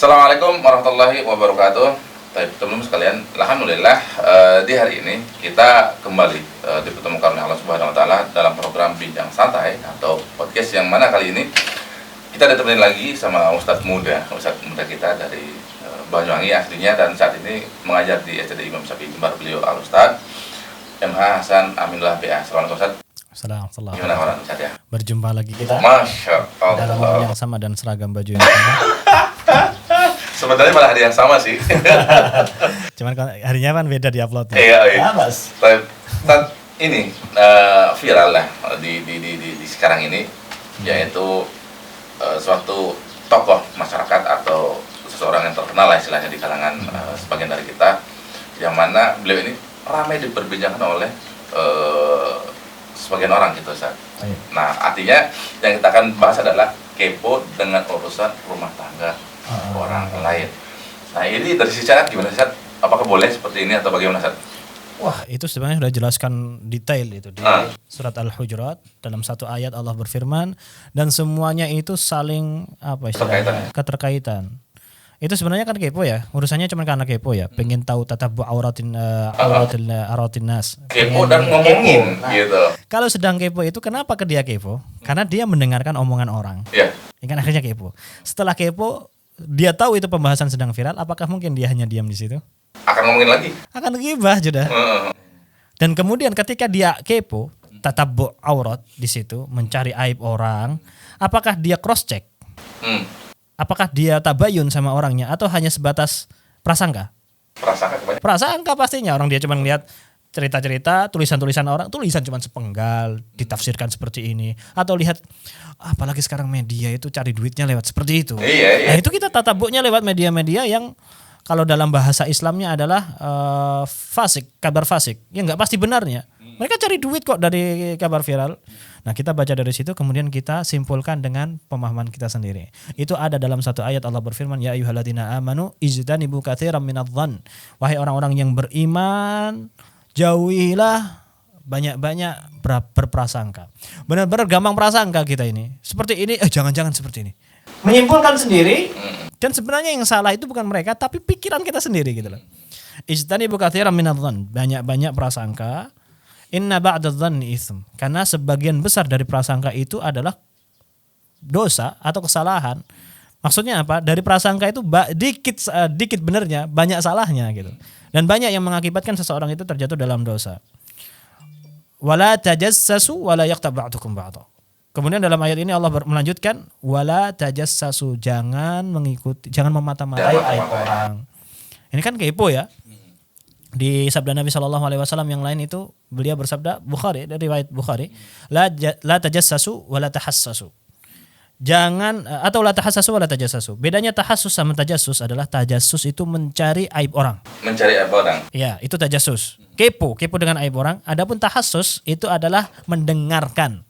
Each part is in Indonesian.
Assalamualaikum warahmatullahi wabarakatuh. Baik, teman-teman sekalian, alhamdulillah di hari ini kita kembali dipertemukan oleh Allah Subhanahu wa taala dalam program Bincang Santai atau podcast yang mana kali ini kita ditemenin lagi sama Ustadz muda kita dari Banyuwangi aslinya dan saat ini mengajar di SD Imam Syafi'i Jember. Beliau Al-Ustadz MH Hasan Aminullah PA. Assalamualaikum Ustadz. Assalamualaikum. Gimana kabar Ustadz ya? Berjumpa lagi kita. Masya Allah. Dalam mobil yang sama dan seragam baju yang sama. Sebenarnya malah hari yang sama sih. Cuman harinya kan beda di uploadnya. Iya. Mas. Ini viral lah di sekarang ini, yaitu suatu tokoh masyarakat atau seseorang yang terkenal lah istilahnya di kalangan sebagian dari kita, yang mana beliau ini ramai diperbincangkan oleh sebagian orang gitu Ustaz. Nah, artinya yang kita akan bahas adalah kepo dengan urusan rumah tangga orang lain. Nah, ini dari sisi cara gimana Ustaz? Apakah boleh seperti ini atau bagaimana Ustaz? Wah, itu sebenarnya sudah jelaskan detail itu di surat Al-Hujurat. Dalam satu ayat Allah berfirman, dan semuanya itu saling keterkaitan. Itu sebenarnya kan kepo ya, urusannya cuma karena kepo ya, pengen tahu tatabbu auratin nas. Kepo dan ngomongin gitu. Kalau sedang kepo itu kenapa ke dia kepo? Karena dia mendengarkan omongan orang. Iya. Kan akhirnya kepo. Setelah kepo, dia tahu itu pembahasan sedang viral, apakah mungkin dia hanya diam di situ? Akan ngomongin lagi. Akan gibah sudah. Dan kemudian ketika dia kepo, tatabbu aurat di situ, mencari aib orang, apakah dia cross check? Apakah dia tabayun sama orangnya atau hanya sebatas prasangka? Prasangka pastinya, orang dia cuma lihat cerita-cerita, tulisan-tulisan orang, tulisan cuma sepenggal, ditafsirkan seperti ini, atau lihat apalagi sekarang media itu cari duitnya lewat seperti itu. Iya. Nah, itu kita tatabuknya lewat media-media yang kalau dalam bahasa Islamnya adalah fasik, kabar fasik, yang nggak pasti benarnya. Mereka cari duit kok dari kabar viral. Nah, kita baca dari situ, kemudian kita simpulkan dengan pemahaman kita sendiri. Itu ada dalam satu ayat Allah berfirman, ya ayyuhalladzina amanu ijtanibu katsiran minadh-dhann. Wahai orang-orang yang beriman, jauhilah banyak-banyak berprasangka. Benar-benar gampang prasangka kita ini. Seperti ini, jangan-jangan seperti ini. Menyimpulkan sendiri, dan sebenarnya yang salah itu bukan mereka, tapi pikiran kita sendiri gitu loh. Ijtanibu katsiran minadh-dhann. Banyak-banyak prasangka. Inna ba'dadh-dhanni itsm. Karena sebagian besar dari prasangka itu adalah dosa atau kesalahan. Maksudnya apa? Dari prasangka itu dikit benernya, banyak salahnya gitu. Dan banyak yang mengakibatkan seseorang itu terjatuh dalam dosa. Wala tajassasu wala yaghtab ba'dukum ba'dha. Kemudian dalam ayat ini Allah melanjutkan wala tajassasu, jangan memata-matai aib orang. Ini kan kepo ya. Di sabda Nabi SAW yang lain itu beliau bersabda, Bukhari, dari riwayat Bukhari, la tajassasu wa la tahassasu. Jangan, atau la tahassasu wa la tajassasu. Bedanya tahassus sama tajassus adalah tajassus itu mencari aib orang. Mencari aib orang. Ya, itu tajassus. Kepo dengan aib orang. Adapun tahassus itu adalah mendengarkan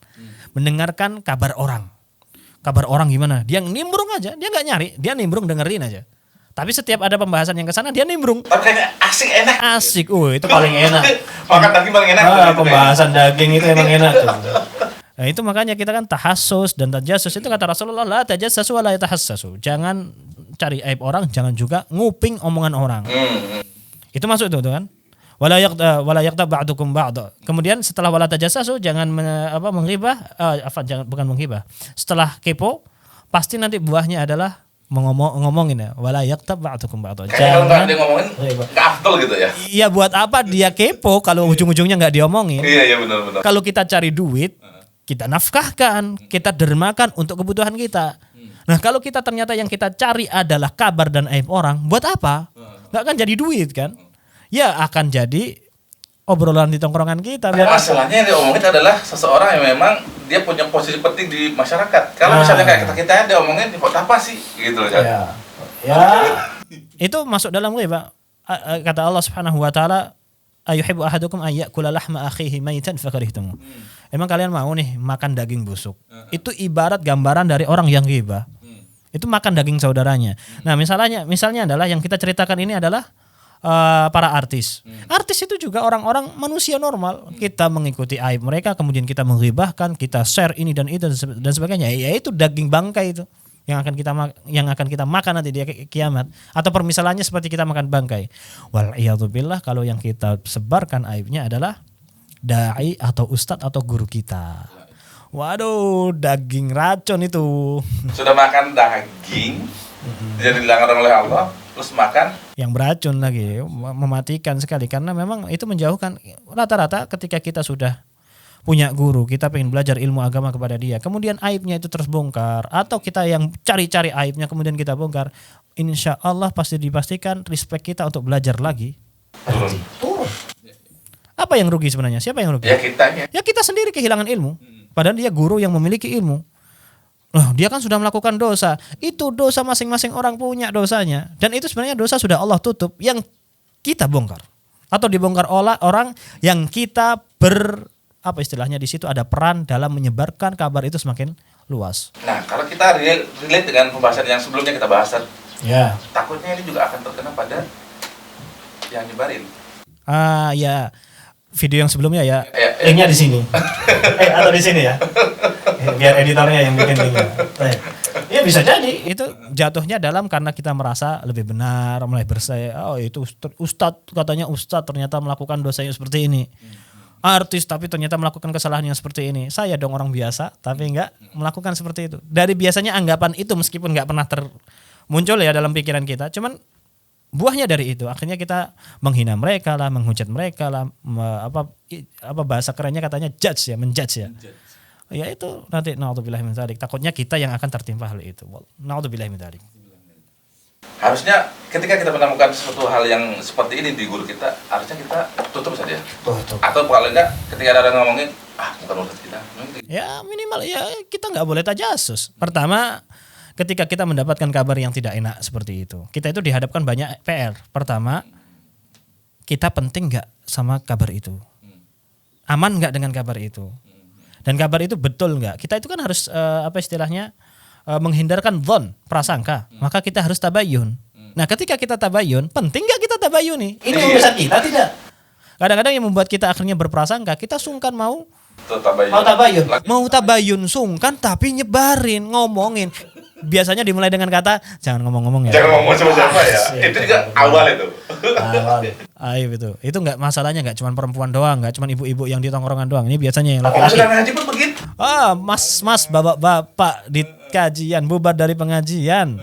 kabar orang. Kabar orang gimana? Dia nimbrung aja, dia nggak nyari, dia nimbrung dengerin aja. Tapi setiap ada pembahasan yang kesana dia nimbrung. Tapi kayaknya asik. Itu paling enak. Makan daging paling enak. Pembahasan daging itu emang enak tuh. Nah, itu makanya kita kan tahassus dan tajassus itu kata Rasulullah, la tajassasu wa la tahassasu. Jangan cari aib orang, jangan juga nguping omongan orang. Itu masuk tuh kan. Wala yaghtab ba'dukum ba'dha. Kemudian setelah wala tajassasu jangan menghibah, bukan menghibah. Setelah kepo pasti nanti buahnya adalah ngomongin ya, wala yaghtab ba'dukum ba'dha. Kalau nggak dia ngomongin nggak afdol gitu ya. Iya, buat apa dia kepo kalau ujung-ujungnya nggak diomongin? Iya benar. Kalau kita cari duit, kita nafkahkan, kita dermakan untuk kebutuhan kita. Nah, kalau kita ternyata yang kita cari adalah kabar dan aib orang, buat apa? Nggak akan jadi duit kan? Ya akan jadi obrolan di tongkrongan kita. Masalahnya yang diomongin adalah seseorang yang memang dia punya posisi penting di masyarakat. Kalau misalnya kayak kita dia omongin buat apa sih gitu loh kan. Ya. Itu masuk dalam ghibah. Kata Allah Subhanahu wa taala, ayuhibbu ahadukum ayyakula lahma akhihi maitan fakarihtum. Emang kalian mau nih makan daging busuk? Itu ibarat gambaran dari orang yang ghibah. Itu makan daging saudaranya. Nah, misalnya adalah yang kita ceritakan ini adalah para artis. Artis itu juga orang-orang manusia normal. Kita mengikuti aib mereka, kemudian kita menghibahkan, kita share ini dan itu dan sebagainya. Ya itu daging bangkai itu. yang akan kita makan nanti di kiamat, atau permisalannya seperti kita makan bangkai. Wal iyadzubillah, kalau yang kita sebarkan aibnya adalah dai atau ustadz atau guru kita. Waduh, daging racun itu. Sudah makan daging, jadi dilarang oleh Allah, terus makan Yang beracun lagi, mematikan sekali, karena memang itu menjauhkan. Rata-rata ketika kita sudah punya guru, kita pengen belajar ilmu agama kepada dia, kemudian aibnya itu terus bongkar, atau kita yang cari-cari aibnya kemudian kita bongkar, insya Allah pasti dipastikan respect kita untuk belajar lagi turun. Apa yang rugi sebenarnya? Siapa yang rugi? ya kitanya. Ya kita sendiri kehilangan ilmu. Padahal dia guru yang memiliki ilmu. Loh, dia kan sudah melakukan dosa. Itu dosa masing-masing orang punya dosanya. Dan itu sebenarnya dosa sudah Allah tutup, yang kita bongkar. Atau dibongkar oleh orang yang kita apa istilahnya di situ ada peran dalam menyebarkan kabar itu semakin luas. Nah, kalau kita relate dengan pembahasan yang sebelumnya kita bahas, Ya. takutnya ini juga akan terkena pada yang nyebarin. Ya. Video yang sebelumnya ya. Ya. Linknya di sini. Atau di sini ya. Biar editornya yang bikin linknya. Ya bisa jadi itu jatuhnya dalam karena kita merasa lebih benar, mulai bersih. Oh itu ustadz, katanya ustadz ternyata melakukan dosa yang seperti ini. Artis tapi ternyata melakukan kesalahan yang seperti ini. Saya dong orang biasa tapi enggak melakukan seperti itu. Dari biasanya anggapan itu meskipun enggak pernah muncul ya dalam pikiran kita, cuman buahnya dari itu akhirnya kita menghina mereka lah, menghujat mereka lah, apa bahasa kerennya katanya judge ya, menjudge ya. Ya itu nanti naudzubillahi min dzalik, takutnya kita yang akan tertimpa hal itu. Naudzubillahi min dzalik. Harusnya ketika kita menemukan sesuatu hal yang seperti ini di guru kita, harusnya kita tutup saja. Atau kalau enggak, ketika ada orang ngomongin, bukan urusan kita. Ya minimal ya kita nggak boleh tajasus. Pertama, ketika kita mendapatkan kabar yang tidak enak seperti itu, kita itu dihadapkan banyak PR. Pertama, kita penting nggak sama kabar itu, aman nggak dengan kabar itu, dan kabar itu betul nggak. Kita itu kan harus menghindarkan dhon, prasangka. Maka kita harus tabayun. Nah, ketika kita tabayun, penting nggak kita tabayuni? Ini urusan kita tidak. Kadang-kadang yang membuat kita akhirnya berprasangka, kita sungkan mau tabayun sungkan tapi nyebarin, ngomongin. Biasanya dimulai dengan kata jangan ngomong-ngomong ya. Jangan ngomong sama siapa ya. Itu juga awal itu. Aib itu. Itu enggak masalahnya enggak cuma perempuan doang, enggak cuma ibu-ibu yang di tongkrongan doang. Ini biasanya yang laki-laki. Sudah ngaji pun begitu. Mas, bapak-bapak di kajian, bubar dari pengajian.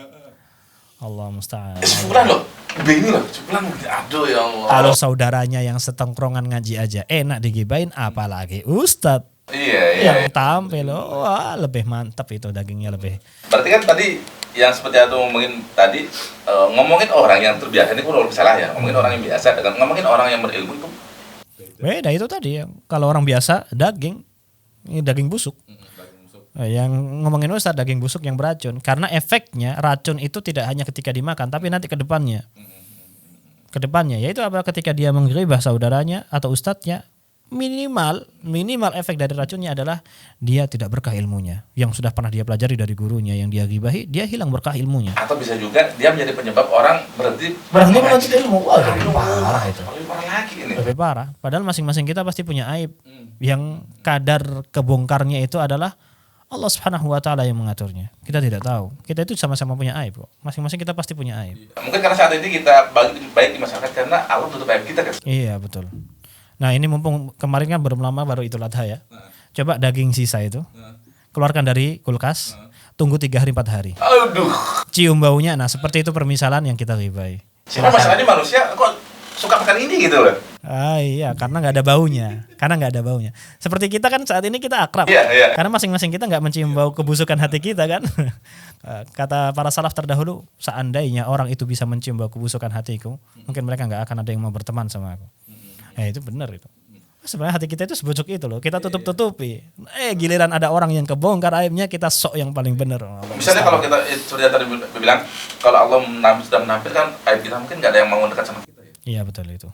Allah musta'an. Sebulan loh. Begini loh, sebulan aduh ya Allah. Kalau saudaranya yang setongkrongan ngaji aja enak digibain, apalagi ustadz. Iya. Yang tampil wah lebih mantap itu, dagingnya lebih. Berarti kan tadi yang seperti aku ngomongin tadi, ngomongin orang yang terbiasa ini kurang lebih salah ya. Ngomongin orang yang biasa dengan ngomongin orang yang berilmu itu beda. Itu tadi ya. Kalau orang biasa daging, ini daging busuk. Yang ngomongin ustadz daging busuk yang beracun. Karena efeknya racun itu tidak hanya ketika dimakan, tapi nanti ke depannya. Ke depannya yaitu apa, ketika dia menggibah saudaranya atau ustadznya, minimal efek dari racunnya adalah dia tidak berkah ilmunya yang sudah pernah dia pelajari dari gurunya, yang dia gibahi, dia hilang berkah ilmunya. Atau bisa juga dia menjadi penyebab orang berhenti menuntut ilmu. Wah, lebih parah itu. Lebih parah lagi ini. Lebih parah. Padahal masing-masing kita pasti punya aib. Yang kadar kebongkarnya itu adalah Allah Subhanahu wa taala yang mengaturnya. Kita tidak tahu. Kita itu sama-sama punya aib kok. Masing-masing kita pasti punya aib. Mungkin karena saat ini kita baik di masyarakat karena Allah tutup aib kita kan. Iya, betul. Nah, ini mumpung kemarin kan belum lama baru Idul Adha ya. Coba daging sisa itu keluarkan dari kulkas, tunggu 3 hari 4 hari. Aduh. Cium baunya. Nah, seperti itu permisalan yang kita ribai. Cuma masalahnya manusia kok suka makan ini gitu loh. Iya, karena nggak ada baunya. Seperti kita kan saat ini kita akrab. Iya. Karena masing-masing kita nggak mencium bau kebusukan hati kita kan. Kata para salaf terdahulu, seandainya orang itu bisa mencium bau kebusukan hatiku, mungkin mereka nggak akan ada yang mau berteman sama aku. Itu benar itu. Sebenarnya hati kita itu sebusuk itu loh. Kita tutup-tutupi. Giliran ada orang yang kebongkar aibnya, kita sok yang paling benar. Misalnya kalau kita seperti tadi bilang, kalau Allah sudah menampilkan aib kita, mungkin nggak ada yang mau dekat sama kita. Iya betul itu.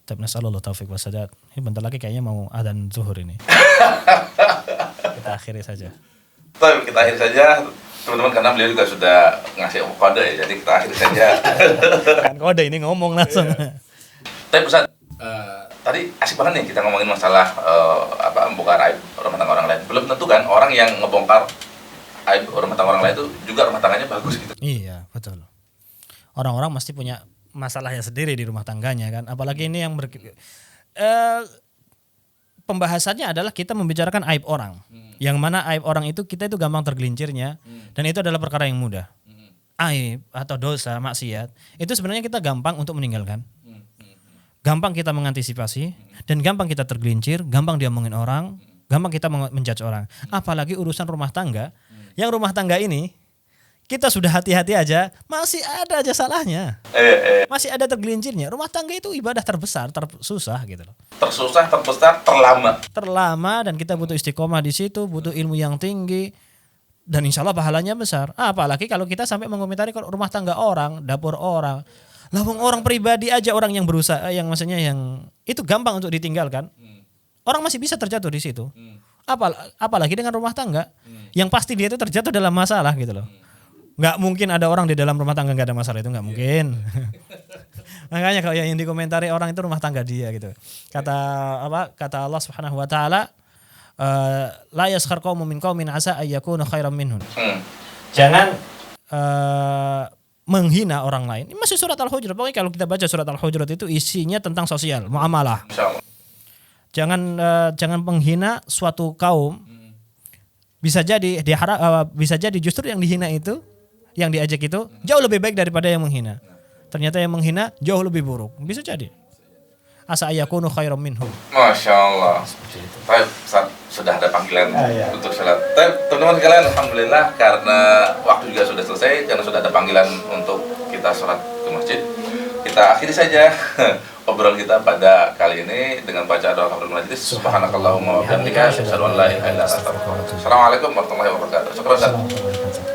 Tapi nasallallahu taufiq wa sadad. Ini bentar lagi kayaknya mau adzan zuhur ini. Kita akhiri saja. Kita akhiri saja. Teman-teman, karena beliau juga sudah ngasih kode ya, jadi kita akhiri saja. Kan kode ini ngomong langsung. Tapi Ustaz, tadi asik banget nih kita ngomongin masalah membongkar aib rumah tangga orang lain. Belum tentu kan orang yang ngebongkar aib rumah tangga orang lain itu juga rumah tangganya bagus gitu. Iya, betul. Orang-orang mesti punya masalahnya sendiri di rumah tangganya kan. Apalagi ini yang pembahasannya adalah kita membicarakan aib orang. Yang mana aib orang itu kita itu gampang tergelincirnya dan itu adalah perkara yang mudah. Aib atau dosa, maksiat, itu sebenarnya kita gampang untuk meninggalkan. Gampang kita mengantisipasi dan gampang kita tergelincir, gampang diomongin orang, gampang kita menjudge orang. Apalagi urusan rumah tangga. Yang rumah tangga ini kita sudah hati-hati aja, masih ada aja salahnya. Masih ada tergelincirnya. Rumah tangga itu ibadah terbesar, tersusah gitu loh. Tersusah, terbesar, terlama. Terlama dan kita butuh istiqomah di situ, butuh ilmu yang tinggi. Dan insya Allah pahalanya besar. Apalagi kalau kita sampai mengomentari rumah tangga orang, dapur orang. Lawang orang pribadi aja, orang yang berusaha, yang maksudnya yang itu gampang untuk ditinggalkan. Orang masih bisa terjatuh di situ. Apalagi dengan rumah tangga. Yang pasti dia itu terjatuh dalam masalah gitu loh. Nggak mungkin ada orang di dalam rumah tangga nggak ada masalah, itu nggak mungkin. Makanya kalau yang dikomentari orang itu rumah tangga dia gitu. Kata Allah Subhanahu wa taala, la yaskhar qaumun min qaumin asa ayyakunu khairan minhum. Jangan menghina orang lain. Ini masih surat Al-Hujurat. Pokoknya kalau kita baca surat Al-Hujurat itu isinya tentang sosial, muamalah. Jangan menghina suatu kaum. Bisa jadi justru yang dihina itu, yang diajak itu jauh lebih baik daripada yang menghina. Ternyata yang menghina jauh lebih buruk. Bisa jadi. Asa ayyakunu khairan minhum. Masya Allah. Baik, sudah ada panggilan untuk sholat. Teman-teman sekalian, alhamdulillah karena waktu juga sudah selesai, karena sudah ada panggilan untuk kita sholat ke masjid. Kita akhiri saja obrolan kita pada kali ini dengan baca doa kafaratul majlis. Subhanakallahumma wa bihamdika asyhadu an la ilaha illa anta astaghfiruka wa atubu ilaik. Assalamualaikum warahmatullahi wabarakatuh. Syukran.